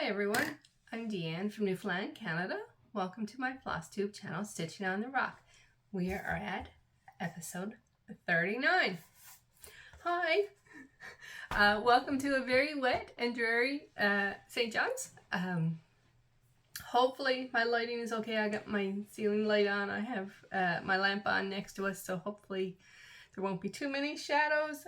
everyone, I'm Deanne from Newfoundland, Canada. Welcome to my Flosstube channel, Stitching on the Rock. We are at episode 39. Hi! Welcome to a very wet and dreary St. John's. Hopefully my lighting is okay. I got my ceiling light on. I have my lamp on next to us, so hopefully there won't be too many shadows.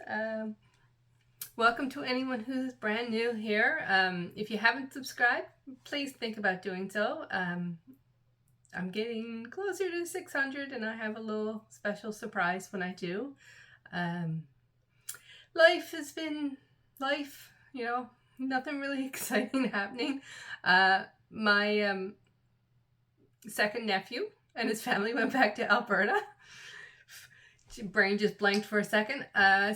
Welcome to anyone who's brand new here. If you haven't subscribed, please think about doing so. I'm getting closer to 600 and I have a little special surprise when I do. Life has been life, you know, nothing really exciting happening. My second nephew and his family went back to Alberta. Brain just blanked for a second.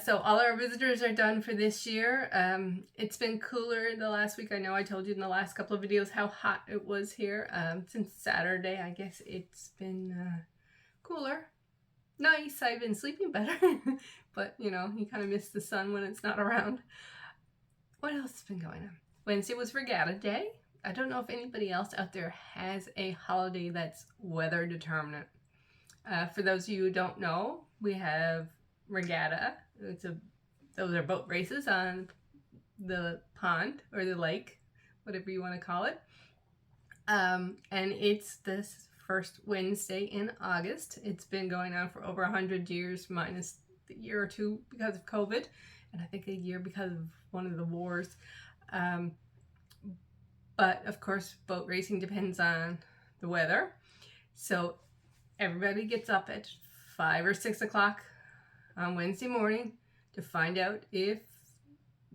So all our visitors are done for this year. It's been cooler the last week. I know I told you in the last couple of videos how hot it was here. Since Saturday, I guess it's been cooler. Nice. I've been sleeping better. But, you know, you kind of miss the sun when it's not around. What else has been going on? Wednesday was Regatta Day. I don't know if anybody else out there has a holiday that's weather determinant. For those of you who don't know, we have regatta. Those are boat races on the pond or the lake, whatever you want to call it. And it's this first Wednesday in August. It's been going on for over 100 years, minus the year or two because of COVID, and I think a year because of one of the wars. But of course, boat racing depends on the weather. So everybody gets up at 5 or 6 o'clock on Wednesday morning to find out if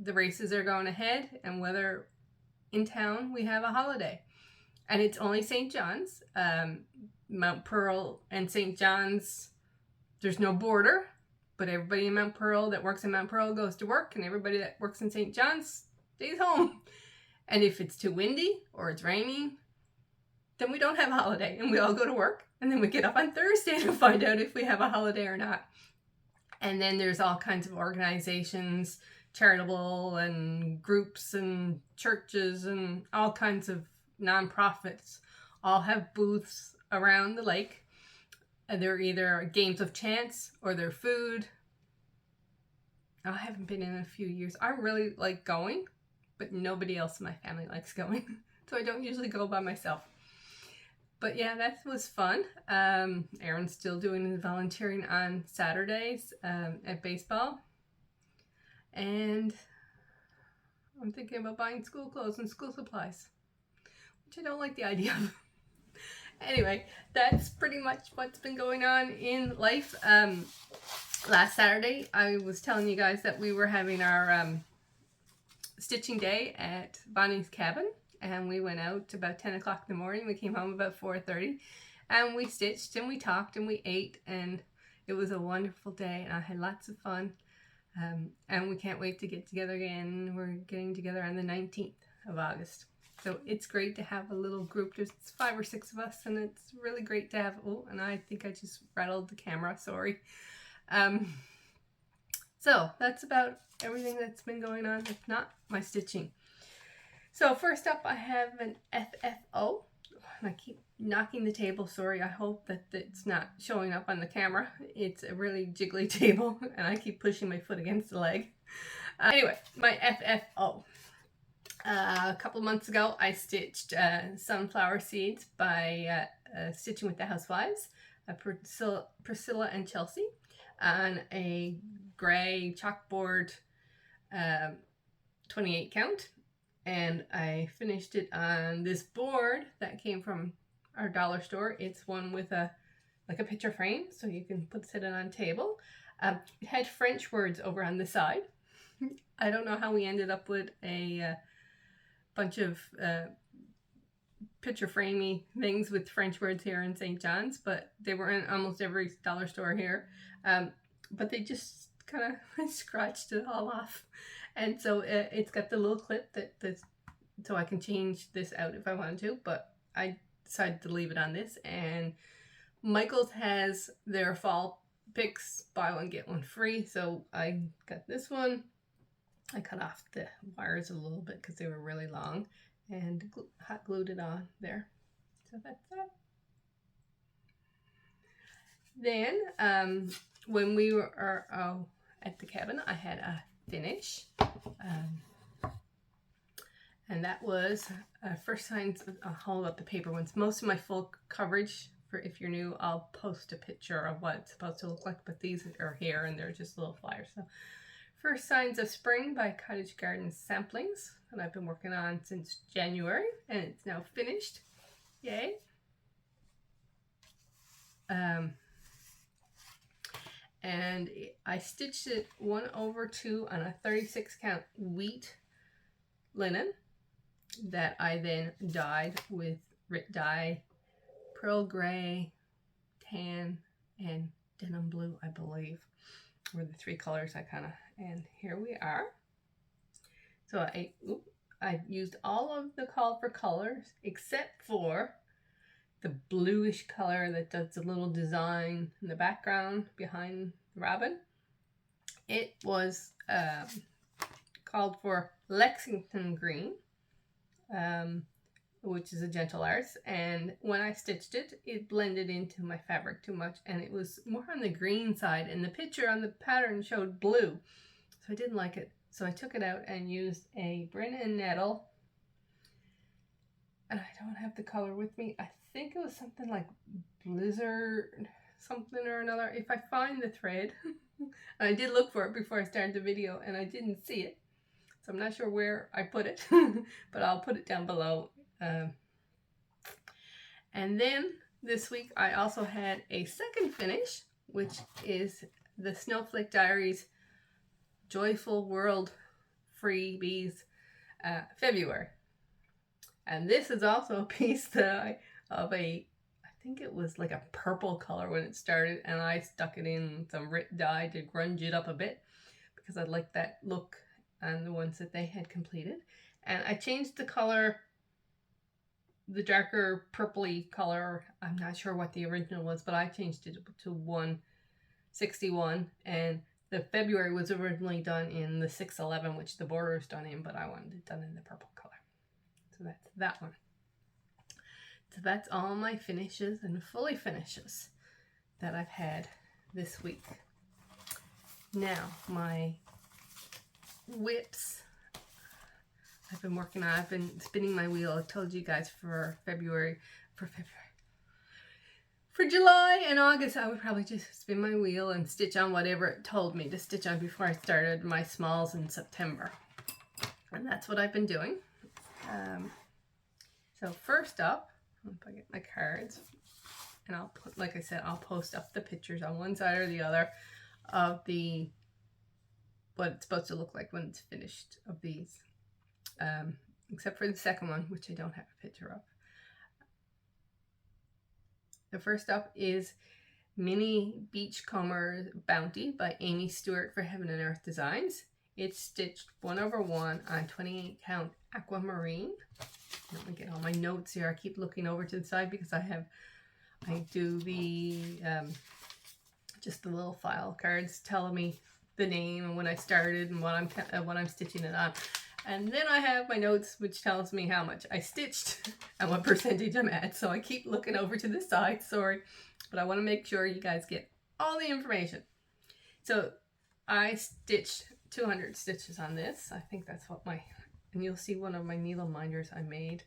the races are going ahead and whether in town we have a holiday. And it's only St. John's. Mount Pearl and St. John's, there's no border, but everybody in Mount Pearl that works in Mount Pearl goes to work, and everybody that works in St. John's stays home. And if it's too windy or it's raining, then we don't have a holiday and we all go to work. And then we get up on Thursday to find out if we have a holiday or not. And then there's all kinds of organizations, charitable and groups and churches and all kinds of nonprofits all have booths around the lake. And they're either games of chance or they're food. I haven't been in a few years. I really like going, but nobody else in my family likes going. So I don't usually go by myself. But yeah, that was fun. Aaron's still doing his volunteering on Saturdays at baseball. And I'm thinking about buying school clothes and school supplies, which I don't like the idea of. Anyway, that's pretty much what's been going on in life. Last Saturday, I was telling you guys that we were having our stitching day at Bonnie's cabin. And we went out about 10 o'clock in the morning. We came home about 4:30. And we stitched and we talked and we ate. And it was a wonderful day. And I had lots of fun. And we can't wait to get together again. We're getting together on the 19th of August. So it's great to have a little group. There's 5 or 6 of us. And it's really great to have... Oh, and I think I just rattled the camera. Sorry. So that's about everything that's been going on. If not, my stitching. So first up, I have an FFO. I keep knocking the table. Sorry, I hope that it's not showing up on the camera. It's a really jiggly table, and I keep pushing my foot against the leg. Anyway, my FFO. A couple months ago, I stitched sunflower seeds by Stitching with the Housewives, Priscilla and Chelsea, on a gray chalkboard 28 count. And I finished it on this board that came from our dollar store. It's one with a picture frame, so you can sit it on a table. It had French words over on the side. I don't know how we ended up with a bunch of picture framey things with French words here in St. John's, but they were in almost every dollar store here. But they just kind of scratched it all off. And so it's got the little clip so I can change this out if I wanted to, but I decided to leave it on this. And Michael's has their fall picks, buy one, get one free. So I got this one. I cut off the wires a little bit because they were really long. and hot glued it on there. So that's that. Then when we were at the cabin, I had a finish. And that was first signs. I'll hold up the paper ones. Most of my full coverage, for if you're new, I'll post a picture of what it's supposed to look like, but these are here and they're just little flyers. So First Signs of Spring by Cottage Garden Samplings, that I've been working on since January, and it's now finished. Yay. And I stitched it 1/2 on a 36 count wheat linen that I then dyed with Rit Dye, Pearl Gray, Tan, and Denim Blue, I believe, were the three colors I kind of, and here we are. So I used all of the call for colors except for the bluish color that does a little design in the background behind the robin. It was called for Lexington Green, which is a gentle arts, and when I stitched it, it blended into my fabric too much, and it was more on the green side, and the picture on the pattern showed blue, so I didn't like it. So I took it out and used a Brin and Nettle, and I don't have the color with me. I think it was something like Blizzard something or another. If I find the thread, I did look for it before I started the video and I didn't see it, so I'm not sure where I put it, but I'll put it down below. And then this week I also had a second finish, which is the Snowflake Diaries Joyful World Freebies February. And this is also a piece that I think it was like a purple color when it started, and I stuck it in some Rit Dye to grunge it up a bit because I liked that look on the ones that they had completed. And I changed the color, the darker purpley color. I'm not sure what the original was, but I changed it to 161, and the February was originally done in the 611, which the border is done in, but I wanted it done in the purple color. So that's that one. So that's all my finishes and fully finishes that I've had this week. Now, my whips, I've been working on, I've been spinning my wheel. I told you guys for July and August, I would probably just spin my wheel and stitch on whatever it told me to stitch on before I started my smalls in September. And that's what I've been doing. So first up, I'll get my cards, and I'll put, like I said, I'll post up the pictures on one side or the other of what it's supposed to look like when it's finished of these, except for the second one, which I don't have a picture of. The first up is Mini Beachcomber Bounty by Amy Stewart for Heaven and Earth Designs. It's stitched 1/1 on 28 count aquamarine. Let me get all my notes here. I keep looking over to the side because I do the just the little file cards telling me the name and when I started and what I'm stitching it on. And then I have my notes, which tells me how much I stitched and what percentage I'm at. So I keep looking over to the side, sorry, but I want to make sure you guys get all the information. So I stitched 200 stitches on this. I think that's what and you'll see one of my needle minders I made.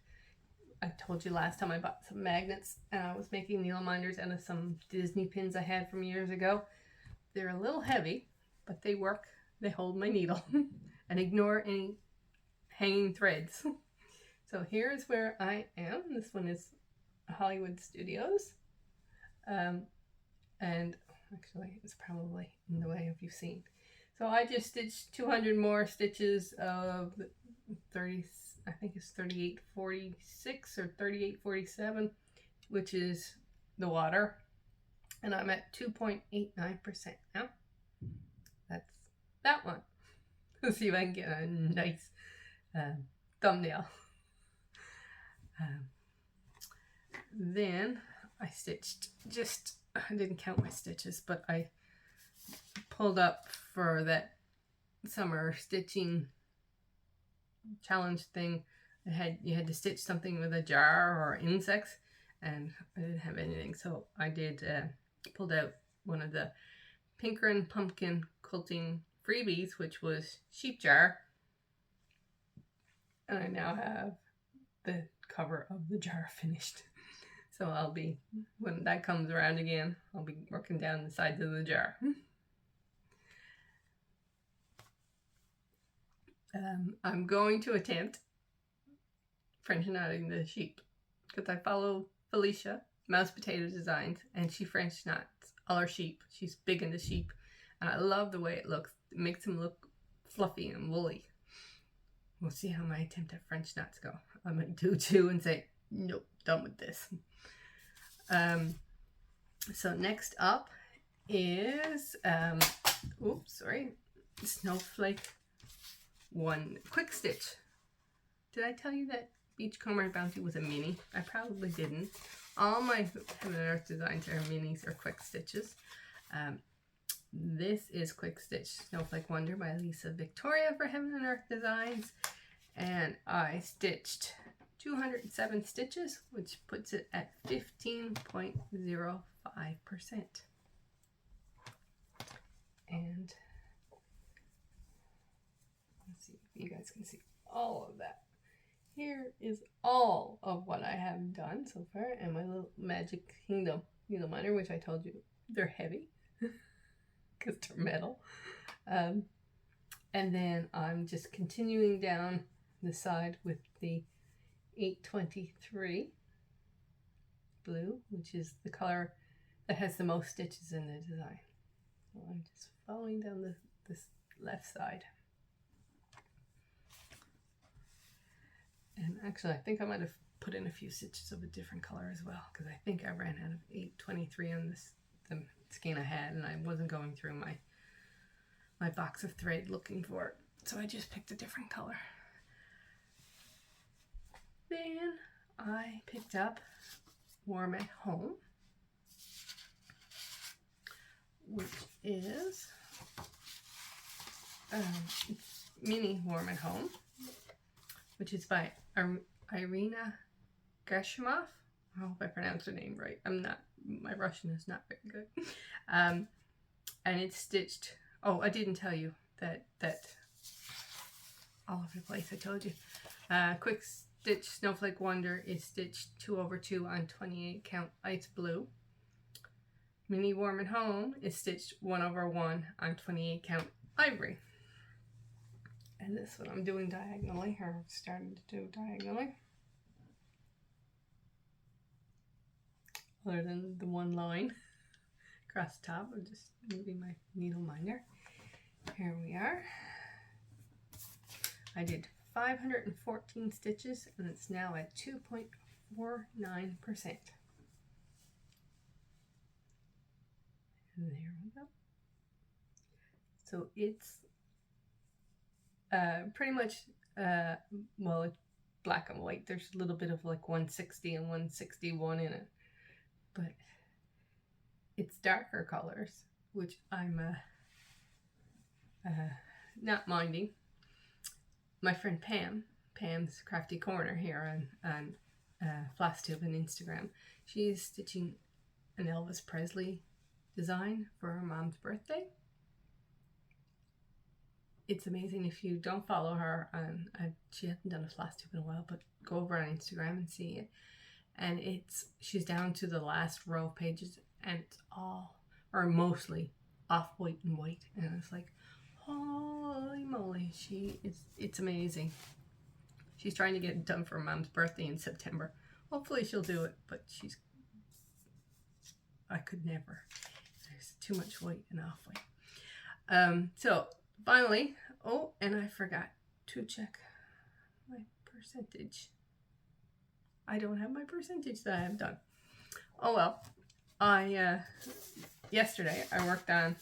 I told you last time I bought some magnets and I was making needle minders out of some Disney pins I had from years ago. They're a little heavy, but they work. They hold my needle and ignore any hanging threads. So here's where I am. This one is Hollywood Studios. And actually it's probably in the way if you've seen. So I just stitched 200 more stitches of 30, I think it's 3846 or 3847, which is the water. And I'm at 2.89% now. That's that one. Let's see if I can get a nice thumbnail. Then I stitched I didn't count my stitches, but I pulled up for that summer stitching challenge thing You had to stitch something with a jar or insects, and I didn't have anything, so I did pulled out one of the Pinker and Pumpkin quilting freebies, which was sheep jar, and I now have the cover of the jar finished. So I'll be, when that comes around again, I'll be working down the sides of the jar. I'm going to attempt French knotting the sheep because I follow Felicia, Mouse Potato Designs, and she French knots all her sheep. She's big into sheep, and I love the way it looks. It makes them look fluffy and woolly. We'll see how my attempt at French knots go. I might do two and say, nope, done with this. So next up is, Snowflake One Quick Stitch. Did I tell you that Beachcomber Bounty was a mini? I probably didn't. All my Heaven and Earth designs are minis or quick stitches. This is Quick Stitch Snowflake Wonder by Lisa Victoria for Heaven and Earth Designs. And I stitched 207 stitches, which puts it at 15.05%. And let's see if you guys can see all of that. Here is all of what I have done so far, and my little Magic Kingdom needle miner, which I told you they're heavy because they're metal. And then I'm just continuing down the side with the 823 blue, which is the color that has the most stitches in the design. So I'm just following down this left side. And actually, I think I might have put in a few stitches of a different color as well, because I think I ran out of 823 on the skein I had, and I wasn't going through my box of thread looking for it. So I just picked a different color. Then I picked up Warm at Home, which is mini Warm at Home, which is by Irina Gashimov. I hope I pronounced her name right. My Russian is not very good. And it's stitched, I didn't tell you that all over the place, I told you. Quick Stitch Snowflake Wonder is stitched 2/2 on 28 count ice blue. Mini Warm at Home is stitched 1/1 on 28 count ivory. And this one I'm doing diagonally, or starting to do diagonally. Other than the one line across the top, I'm just moving my needle miner. Here we are. I did 514 stitches, and it's now at 2.49%. And there we go. So it's pretty much, it's black and white. There's a little bit of like 160 and 161 in it, but it's darker colors, which I'm not minding. My friend Pam's Crafty Corner here on Flosstube and Instagram, she's stitching an Elvis Presley design for her mom's birthday. It's amazing. If you don't follow her, she hasn't done a Flosstube in a while, but go over on Instagram and see it. And she's down to the last row of pages, and it's all, or mostly, off white and white. And it's like, holy moly, it's amazing. She's trying to get it done for her mom's birthday in September. Hopefully she'll do it, but I could never. There's too much white and off white. So finally, and I forgot to check my percentage. I don't have my percentage that I have done. Oh well. Yesterday I worked on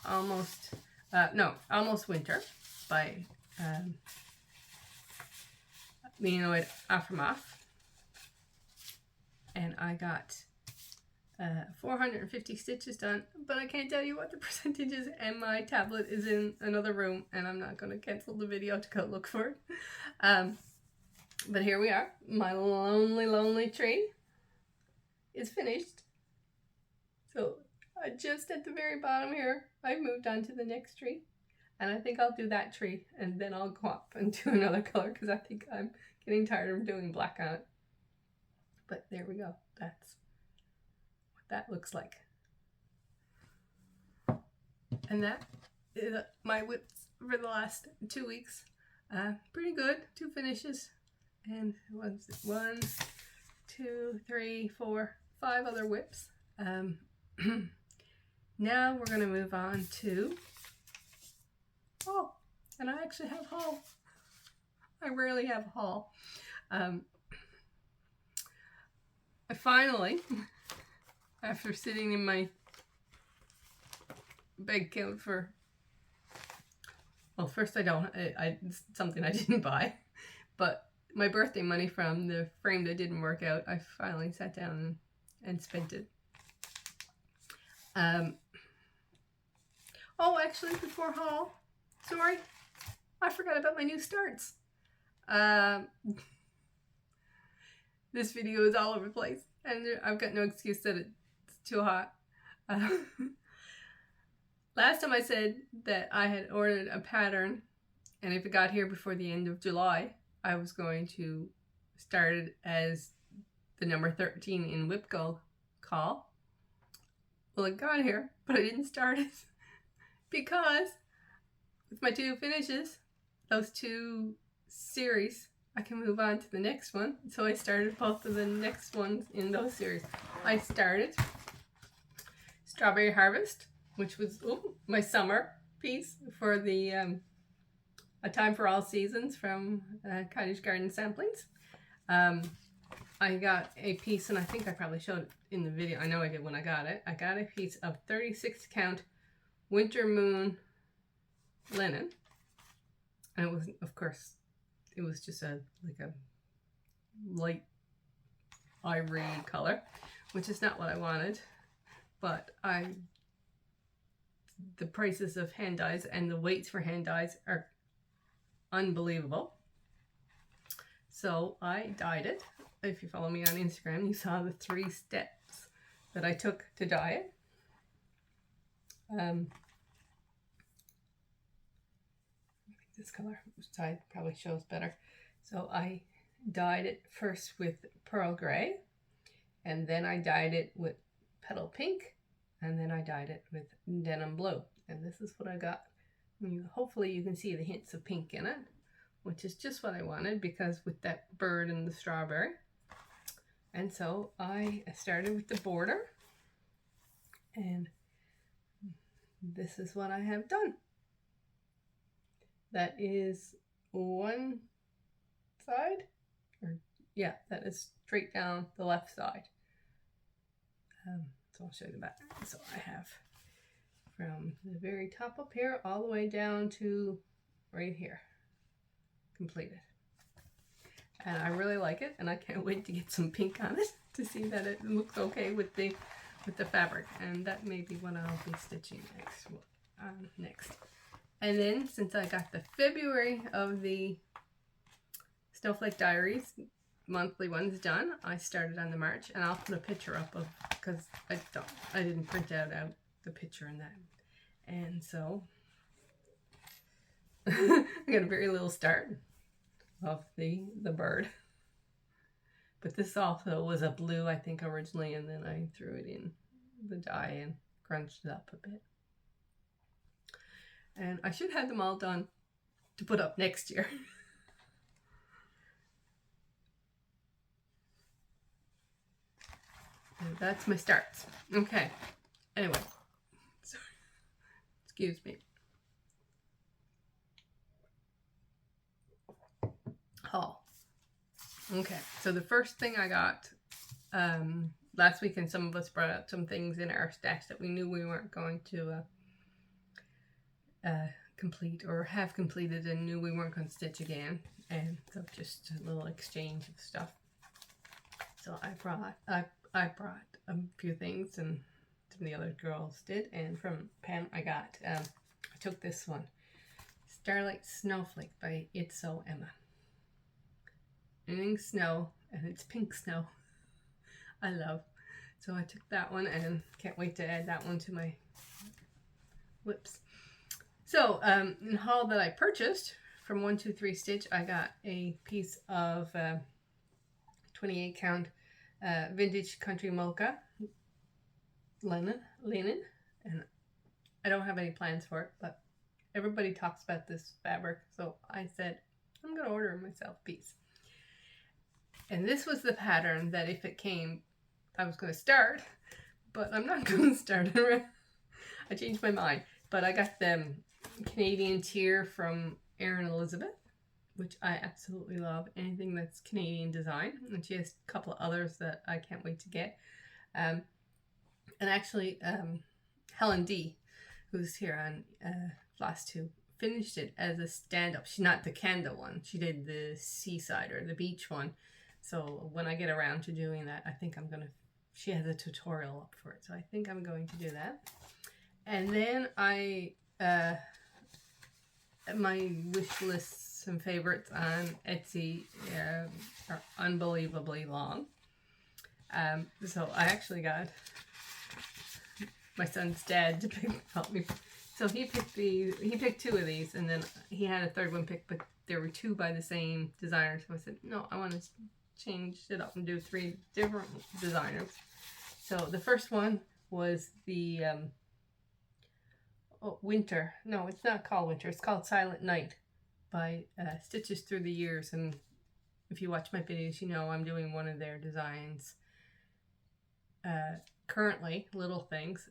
Almost Winter by Mianoid Aframath, and I got 450 stitches done, but I can't tell you what the percentage is, and my tablet is in another room, and I'm not going to cancel the video to go look for it. But here we are. My lonely tree is finished. So just at the very bottom here, I've moved on to the next tree. And I think I'll do that tree and then I'll go up and do another color because I think I'm getting tired of doing black on it. But there we go. That's what that looks like. And that is my whips for the last 2 weeks. Pretty good. 2 finishes. And one, 2, 3, 4, 5 other whips. Now we're going to move on to, and I actually have haul. I rarely have a haul. I finally, after sitting in my bank account for, well, first it's something I didn't buy, but my birthday money from the frame that didn't work out, I finally sat down and spent it. Oh, actually, before haul, sorry, I forgot about my new starts. This video is all over the place, and I've got no excuse that it's too hot. Last time I said that I had ordered a pattern, and if it got here before the end of July, I was going to start it as the number 13 in Whip Go Call. Well, it got here, but I didn't start it because with my 2 finishes, those 2 series, I can move on to the next one. So I started both of the next ones in those series. I started Strawberry Harvest, which was my summer piece for the A Time for All Seasons from Cottage Garden Samplings. I got a piece, and I think I probably showed it in the video. I know I did when I got it. I got a piece of 36 count Winter Moon linen. And it was, of course, it was just like a light ivory color, which is not what I wanted. But the prices of hand dyes and the weights for hand dyes are unbelievable. So I dyed it. If you follow me on Instagram, you saw the 3 steps that I took to dye it. This color, which side probably shows better. So I dyed it first with pearl gray, and then I dyed it with petal pink, and then I dyed it with denim blue. And this is what I got. Hopefully you can see the hints of pink in it, which is just what I wanted because with that bird and the strawberry. And so I started with the border, and this is what I have done. That is one side, yeah, that is straight down the left side. So I'll show you the back. So I have from the very top up here all the way down to right here, completed. And I really like it, and I can't wait to get some pink on it to see that it looks okay with the fabric. And that may be what I'll be stitching next. And then, since I got the February of the Snowflake Diaries monthly ones done, I started on the March, and I'll put a picture up of, because I didn't print out the picture in that. And so I got a very little start of the bird. But this also was a blue, I think, originally, and then I threw it in the dye and crunched it up a bit. And I should have them all done to put up next year. And that's my starts. Okay. Anyway. Sorry. Excuse me. Haul. Okay. So the first thing I got last weekend, some of us brought out some things in our stash that we knew we weren't going to complete or have completed, and knew we weren't going to stitch again, and so just a little exchange of stuff. So I brought a few things, and some of the other girls did, and from Pam I took this one, Starlight Snowflake by It's So Emma, anything snow, and it's pink snow. I love. So I took that one and can't wait to add that one to my whips. So in the haul that I purchased from 123 Stitch, I got a piece of 28 count vintage country mocha linen, and I don't have any plans for it, but everybody talks about this fabric, so I said I'm gonna order myself a piece. And this was the pattern that if it came, I was gonna start, but I'm not gonna start it. I changed my mind, but I got the Canadian tier from Erin Elizabeth, which I absolutely love. Anything that's Canadian design, and she has a couple of others that I can't wait to get. And actually, Helen D, who's here on Flosstubers, finished it as a stand-up. She's not the candle one. She did the seaside or the beach one. So when I get around to doing that, I think I'm gonna. She has a tutorial up for it, so I think I'm going to do that. And then I, my wish lists and favorites on Etsy are unbelievably long. So I actually got my son's dad to help me. So he picked two of these, and then he had a third one picked, but there were two by the same designer. So I said, no, I want to change it up and do 3 different designers. So the first one was the Winter. No, it's not called Winter. It's called Silent Night by Stitches Through the Years. And if you watch my videos, you know I'm doing one of their designs currently, Little Things.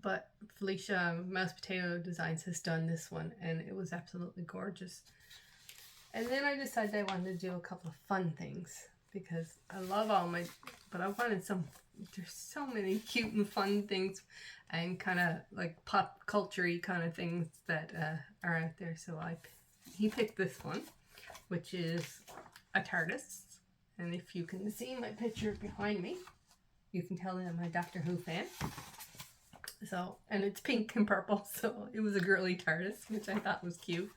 But Felicia Mouse Potato Designs has done this one, and it was absolutely gorgeous. And then I decided I wanted to do a couple of fun things, because I love all my, but I wanted some, there's so many cute and fun things and kind of like pop culture-y kind of things that are out there. So he picked this one, which is a TARDIS. And if you can see my picture behind me, you can tell that I'm a Doctor Who fan. So, and it's pink and purple, so it was a girly TARDIS, which I thought was cute.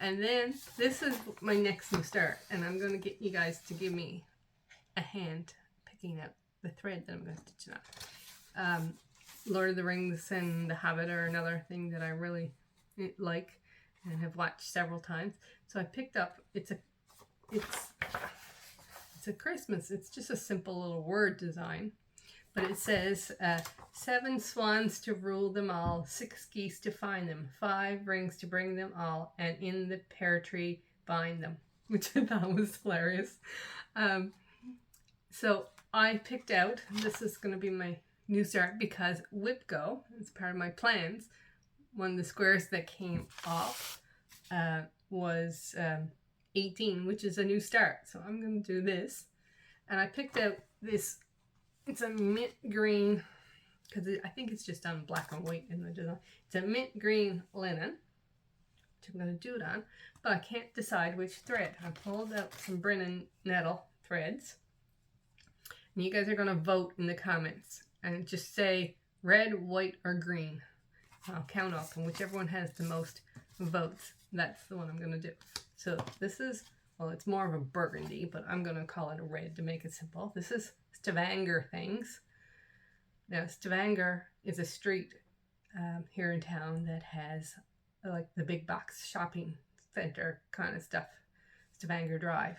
And then this is my next new start, and I'm going to get you guys to give me a hand picking out the thread that I'm going to stitch on. Lord of the Rings and The Hobbit are another thing that I really like and have watched several times. So I picked up, it's a Christmas, it's just a simple little word design. But it says, 7 swans to rule them all, 6 geese to find them, 5 rings to bring them all, and in the pear tree bind them, which I thought was hilarious. So I picked out, this is going to be my new start, because WhipGo, as part of my plans, one of the squares that came off was 18, which is a new start. So I'm going to do this. And I picked out this. It's a mint green, because I think it's just on black and white in the design. It's a mint green linen, which I'm going to do it on, but I can't decide which thread. I pulled out some Brennan Nettle threads, and you guys are going to vote in the comments, and just say red, white, or green. I'll count up, and whichever one has the most votes, that's the one I'm going to do. So this is, well, it's more of a burgundy, but I'm going to call it a red to make it simple. This is Stavanger Things. Now, Stavanger is a street here in town that has like the big box shopping center kind of stuff. Stavanger Drive.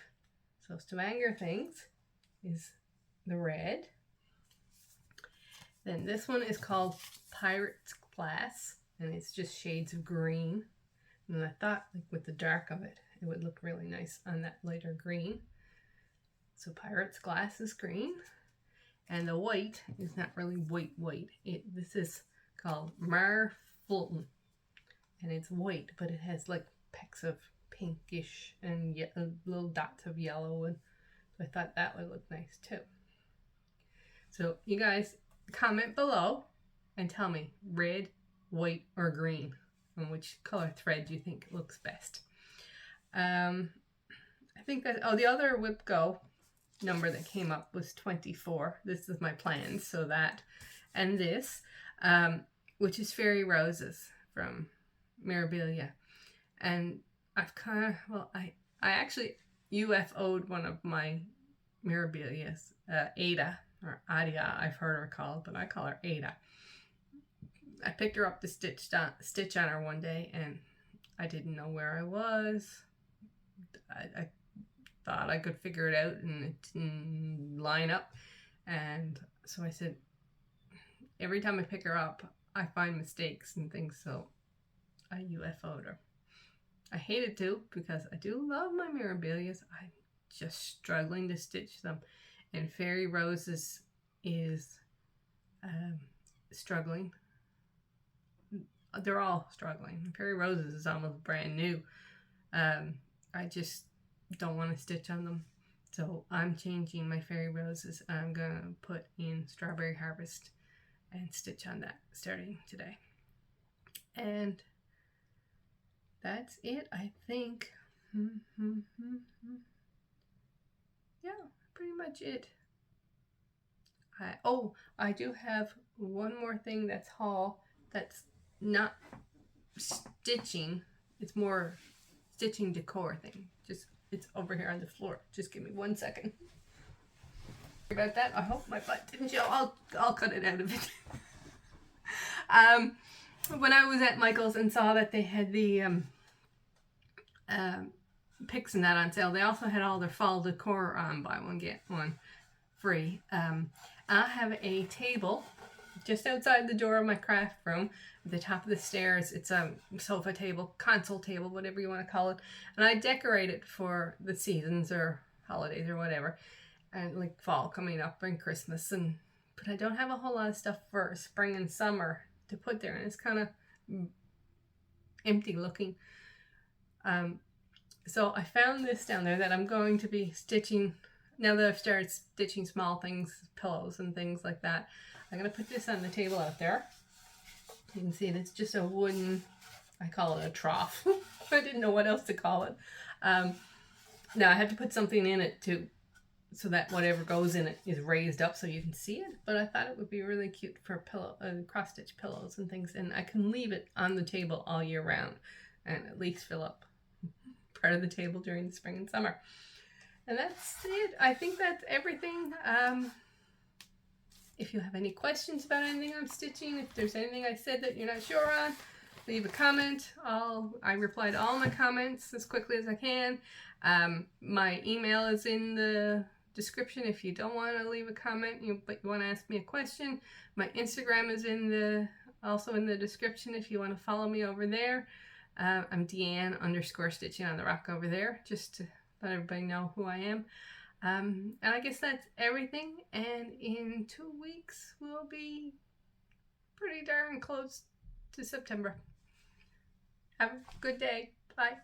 So Stavanger Things is the red. Then this one is called Pirate's Glass, and it's just shades of green. And I thought, like, with the dark of it, it would look really nice on that lighter green. So Pirate's Glass is green. And the white is not really white. This is called Mar Fulton. And it's white, but it has like pecks of pinkish and little dots of yellow. And so I thought that would look nice too. So you guys comment below and tell me red, white, or green, and which color thread you think looks best. I think that, the other WhipGo number that came up was 24. This is my plans, so that, and this, which is Fairy Roses from Mirabilia. And I've kind of, well, I actually, UFO'd one of my mirabilias, Ada, or Adia, I've heard her called, but I call her Ada. I picked her up to stitch on her one day, and I didn't know where I was. I thought I could figure it out and it didn't line up. And so I said, every time I pick her up, I find mistakes and things, so I UFO'd her. I hated to, because I do love my mirabilias. I'm just struggling to stitch them. And Fairy Roses is struggling. They're all struggling. Fairy Roses is almost brand new. I just don't want to stitch on them. So I'm changing my Fairy Roses. I'm going to put in Strawberry Harvest and stitch on that starting today. And that's it, I think. Yeah, pretty much it. I do have one more thing that's haul that's not stitching. It's more stitching decor thing. It's over here on the floor. Just give me 1 second. Sorry about that. I hope my butt didn't show. I'll cut it out of it. When I was at Michael's and saw that they had the picks and that on sale, they also had all their fall decor on buy one get one free. I have a table just outside the door of my craft room at the top of the stairs. It's a sofa table, console table, whatever you want to call it, and I decorate it for the seasons or holidays or whatever, and like fall coming up and Christmas, but I don't have a whole lot of stuff for spring and summer to put there, and it's kind of empty looking. So I found this down there that I'm going to be stitching now that I've started stitching small things, pillows and things like that. I'm going to put this on the table out there. You can see it's just a wooden, I call it a trough. I didn't know what else to call it. Now I have to put something in it too, so that whatever goes in it is raised up so you can see it. But I thought it would be really cute for cross stitch pillows and things, and I can leave it on the table all year round and at least fill up part of the table during the spring and summer. And that's it. I think that's everything. If you have any questions about anything I'm stitching, if there's anything I said that you're not sure on, leave a comment. I reply to all my comments as quickly as I can. My email is in the description if you don't want to leave a comment, but you want to ask me a question. My Instagram is also in the description if you want to follow me over there. I'm Deanne_stitching on the rock over there, just to let everybody know who I am. And I guess that's everything. And in 2 weeks, we'll be pretty darn close to September. Have a good day. Bye.